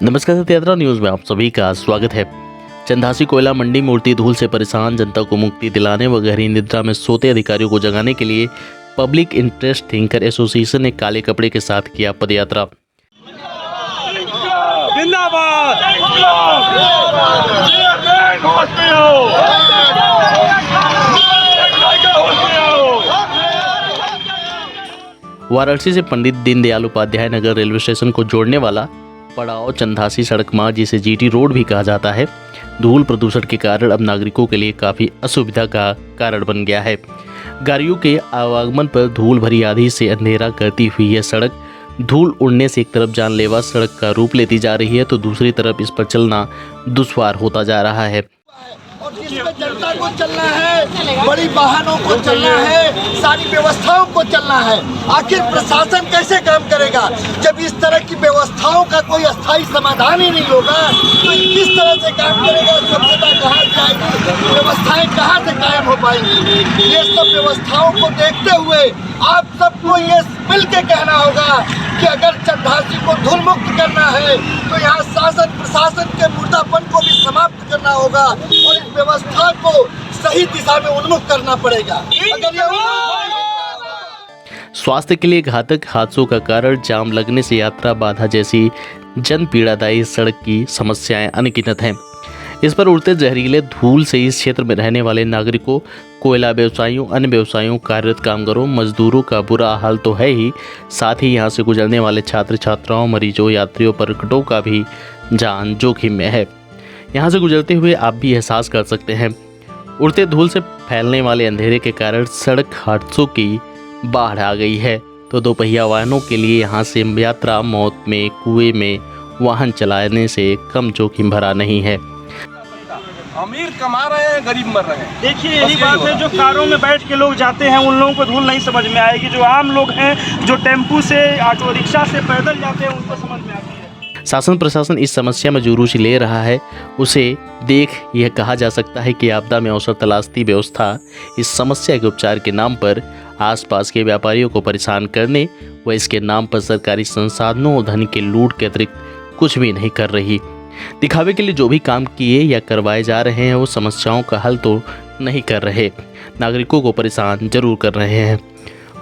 नमस्कार रथ यात्रा न्यूज में आप सभी का स्वागत है। चंदासी कोयला मंडी में उड़ती धूल से परेशान जनता को मुक्ति दिलाने व गहरी निद्रा में सोते अधिकारियों को जगाने के लिए पब्लिक इंटरेस्ट थिंकर एसोसिएशन ने काले कपड़े के साथ किया पदयात्रा। वाराणसी से पंडित दीनदयाल उपाध्याय नगर रेलवे स्टेशन को जोड़ने वाला पड़ाव चंदासी सड़क मार्ग, जिसे जीटी रोड भी कहा जाता है, धूल प्रदूषण के कारण अब नागरिकों के लिए काफ़ी असुविधा का कारण बन गया है। गाड़ियों के आवागमन पर धूल भरी आंधी से अंधेरा करती हुई यह सड़क धूल उड़ने से एक तरफ जानलेवा सड़क का रूप लेती जा रही है तो दूसरी तरफ इस पर चलना दुश्वार होता जा रहा है। और जिसमें जनता को चलना है, बड़ी वाहनों को चलना है, सारी व्यवस्थाओं को चलना है। आखिर प्रशासन कैसे काम करेगा जब इस तरह की व्यवस्थाओं का कोई अस्थायी समाधान ही नहीं होगा? तो किस तरह से काम करेगा? स्वच्छता कहाँ जाएगी? व्यवस्थाएं कहाँ से कायम हो पाएंगी? ये सब व्यवस्थाओं को देखते हुए आप सबको ये मिल के कहना होगा कि अगर चंदासी को धूल मुक्त करना है तो यहाँ शासन प्रशासन के मुर्दापन को भी समाप्त करना होगा और इस व्यवस्था को सही दिशा में उन्मुख करना पड़ेगा। अगर ये स्वास्थ्य के लिए घातक हादसों का कारण जाम लगने से यात्रा बाधा जैसी जन पीड़ादायी सड़क की समस्याएं अनगिनत हैं। इस पर उड़ते जहरीले धूल से इस क्षेत्र में रहने वाले नागरिकों, कोयला व्यवसायियों, अन्य व्यवसायियों, कार्यरत कामगारों, मजदूरों का बुरा हाल तो है ही, साथ ही यहाँ से गुजरने वाले छात्र छात्राओं, मरीजों, यात्रियों, पर्यटकों का भी जान जोखिम में है। यहाँ से गुजरते हुए आप भी एहसास कर सकते हैं, उड़ते धूल से फैलने वाले अंधेरे के कारण सड़क हादसों की बाढ़ आ गई है तो दोपहिया वाहनों के लिए यहाँ से यात्रा मौत में, कुएं में वाहन चलाने से कम जोखिम भरा नहीं है। अमीर कमा रहे हैं, गरीब मर रहे हैं। देखिए यही बात है, जो कारों में बैठ के लोग जाते हैं उन लोगों को धूल नहीं समझ में आएगी। जो आम लोग हैं, जो टेम्पू से, ऑटो रिक्शा से पैदल जाते हैं, उनको समझ में आती है। शासन प्रशासन इस समस्या में जो रुचि ले रहा है उसे देख यह कहा जा सकता है कि आपदा में अवसर तलाशती व्यवस्था इस समस्या के उपचार के नाम पर आसपास के व्यापारियों को परेशान करने व इसके नाम पर सरकारी संसाधनों और धन के लूट के अतिरिक्त कुछ भी नहीं कर रही। दिखावे के लिए जो भी काम किए या करवाए जा रहे हैं वो समस्याओं का हल तो नहीं कर रहे, नागरिकों को परेशान जरूर कर रहे हैं।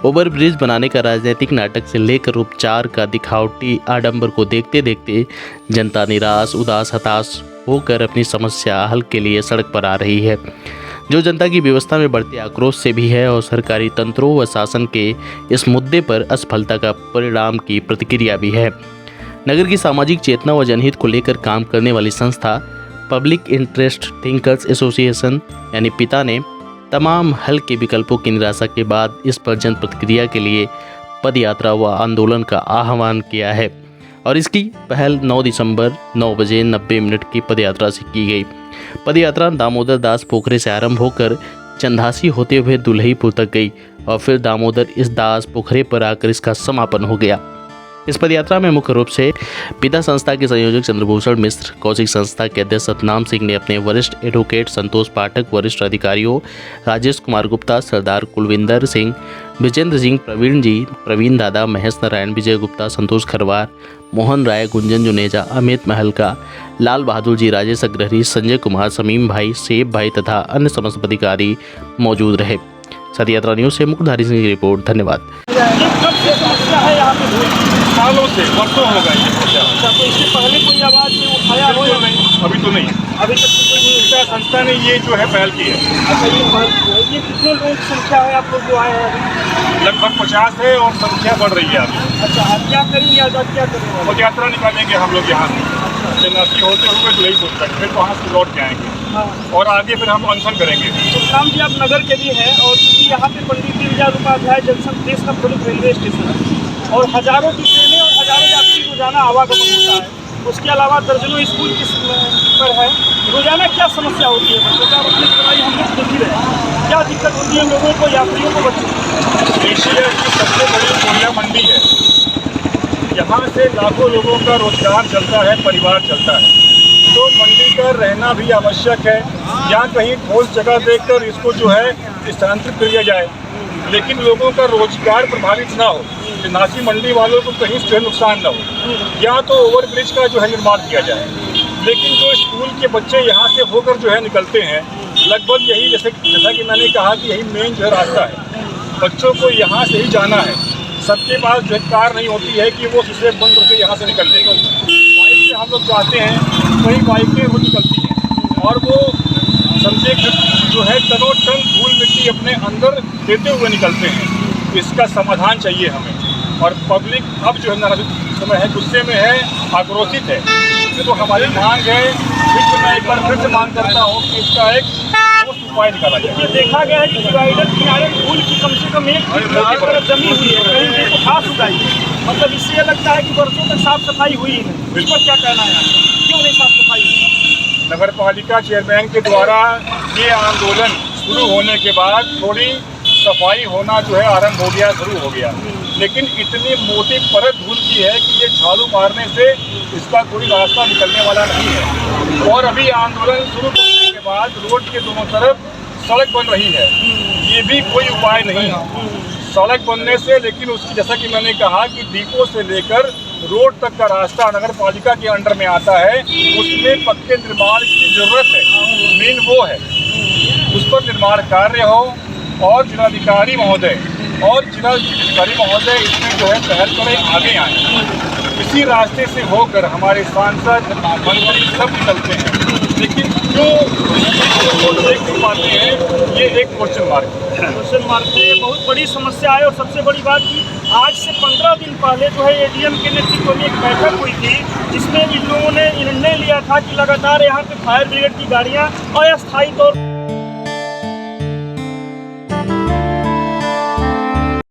ओवरब्रिज बनाने का राजनीतिक नाटक से लेकर उपचार का दिखावटी आडंबर को देखते देखते जनता निराश, उदास, हताश होकर अपनी समस्या हल के लिए सड़क पर आ रही है, जो जनता की व्यवस्था में बढ़ते आक्रोश से भी है और सरकारी तंत्रों व शासन के इस मुद्दे पर असफलता का परिणाम की प्रतिक्रिया भी है। नगर की सामाजिक चेतना व जनहित को लेकर काम करने वाली संस्था पब्लिक इंटरेस्ट थिंकर्स एसोसिएशन यानी पिता ने तमाम हल के विकल्पों की निराशा के बाद इस पर जन प्रतिक्रिया के लिए पदयात्रा व आंदोलन का आह्वान किया है और इसकी पहल 9 दिसंबर 9 बजे 90 मिनट की पदयात्रा से की गई। पदयात्रा दामोदर दास पोखरे से आरंभ होकर चंदासी होते हुए दुल्हीपुर तक गई और फिर दामोदर इस दास पोखरे पर आकर इसका समापन हो गया। इस पदयात्रा में मुख्य रूप से पिता संस्था के संयोजक चंद्रभूषण मिश्र, कौशिक संस्था के अध्यक्ष सतनाम सिंह ने अपने वरिष्ठ एडवोकेट संतोष पाठक, वरिष्ठ अधिकारियों राजेश कुमार गुप्ता, सरदार कुलविंदर सिंह, विजेंद्र सिंह, प्रवीण जी, प्रवीण दादा, महेश नारायण, विजय गुप्ता, संतोष खरवार, मोहन राय, गुंजन जुनेजा, अमित महलका, लाल बहादुर जी, राजेश अग्रहरी, संजय कुमार, समीम भाई, सेब भाई तथा अन्य समस्त पदाधिकारी मौजूद रहे। सदयात्रा न्यूज से मुकुधारी सिंह की रिपोर्ट। धन्यवाद। सालों से वर्षों हो गए। तो इससे पहले कोई आवाज़ नहीं उठाया हो? अभी तो नहीं, अभी तक कोई संस्था ने ये जो है पहल की है। अच्छा, ये कितने लोगों की संख्या है आप लोग जो आए हैं अभी? लगभग 50 है और संख्या बढ़ रही है अभी। अच्छा, आप क्या करेंगे? आज़ाद क्या करेंगे? पदयात्रा निकालेंगे हम लोग यहाँ से, चंदासी होते हुए तो यही सोच रहे, फिर वहाँ से लौट के आएंगे और आगे फिर हम अनशन करेंगे। सुखराम जी, आप नगर के भी हैं और क्योंकि यहाँ पे पंडित दीनदयाल उपाध्याय जंक्शन देश का प्रमुख रेलवे स्टेशन है और हजारों की ट्रेनें और हजारों यात्री रोजाना आवागमन होता है। उसके अलावा दर्जनों स्कूल पर है। रोजाना क्या समस्या होती है? बच्चों अपनी पढ़ाई हम लोग देख ही रहे हैं, क्या दिक्कत होती है लोगों को, यात्रियों को, बच्चों को? एशिया की सबसे बड़ी कोयला मंडी है, यहाँ से लाखों लोगों का रोजगार चलता है, परिवार चलता है, तो मंडी का रहना भी आवश्यक है। यहाँ कहीं ठोस जगह देखकर इसको जो है स्थानांतरित कर दिया जाए, लेकिन लोगों का रोजगार प्रभावित ना हो, नासी मंडी वालों को कहीं से नुकसान न हो, या तो ओवरब्रिज का जो है निर्माण किया जाए। लेकिन जो स्कूल के बच्चे यहाँ से होकर जो है निकलते हैं, लगभग यही जैसा कि मैंने कहा कि यही मेन जो है रास्ता है, बच्चों को यहाँ से ही जाना है। सबके पास जो है कार नहीं होती है कि वो शीशे बंद करके यहाँ से निकल लेगा। बाइक से हम लोग जाते हैं, कई बाइकें वो निकलती हैं और वो समझे जो है टनों टन धूल मिट्टी अपने अंदर देते हुए निकलते हैं। इसका समाधान चाहिए हमें। और पब्लिक अब जो है नाराज समय है, गुस्से में है, आक्रोशित है। इससे तो हमारी मांग है, फिर मैं एक बार फिर से मांग करता हूँ कि इसका एक ठोस उपाय निकाला जाए। ये देखा गया है कि डिवाइडर किनारे धूल की कम से कम 1 फीट तरफ जमी हुई है, कहीं देखो घास उगाई है। मतलब इससे ये लगता है कि वर्षों तक साफ सफाई हुई ही नहीं। इस पर क्या कहना है, क्यों नहीं साफ सफाई हुई? नगर पालिका चेयरमैन के द्वारा ये आंदोलन शुरू होने के बाद थोड़ी सफाई होना जो है आरंभ हो गया, शुरू हो गया। लेकिन इतनी मोटी परत धूल की है कि ये झाड़ू मारने से इसका कोई रास्ता निकलने वाला नहीं है। और अभी आंदोलन शुरू करने के बाद रोड के दोनों तरफ सड़क बन रही है, ये भी कोई उपाय नहीं है सड़क बनने से। लेकिन उसकी जैसा कि मैंने कहा कि डिपो से लेकर रोड तक का रास्ता नगर पालिका के अंडर में आता है, उसमें पक्के निर्माण की जरूरत है। मेन वो है, उस पर निर्माण कार्य हो और जिलाधिकारी महोदय इसमें जो है पहल करें, आगे आए। इसी रास्ते से होकर हमारे सांसद मंत्री सब निकलते हैं, लेकिन जो देख नहीं पाते हैं, ये एक क्वेश्चन मार्क है। ये बहुत बड़ी समस्या है। और सबसे बड़ी बात कि आज से 15 दिन पहले जो है एडीएम के नेतृत्व में एक बैठक हुई थी, जिसमें इन लोगों ने निर्णय लिया था कि लगातार यहाँ पे फायर ब्रिगेड की गाड़ियाँ अस्थायी तौर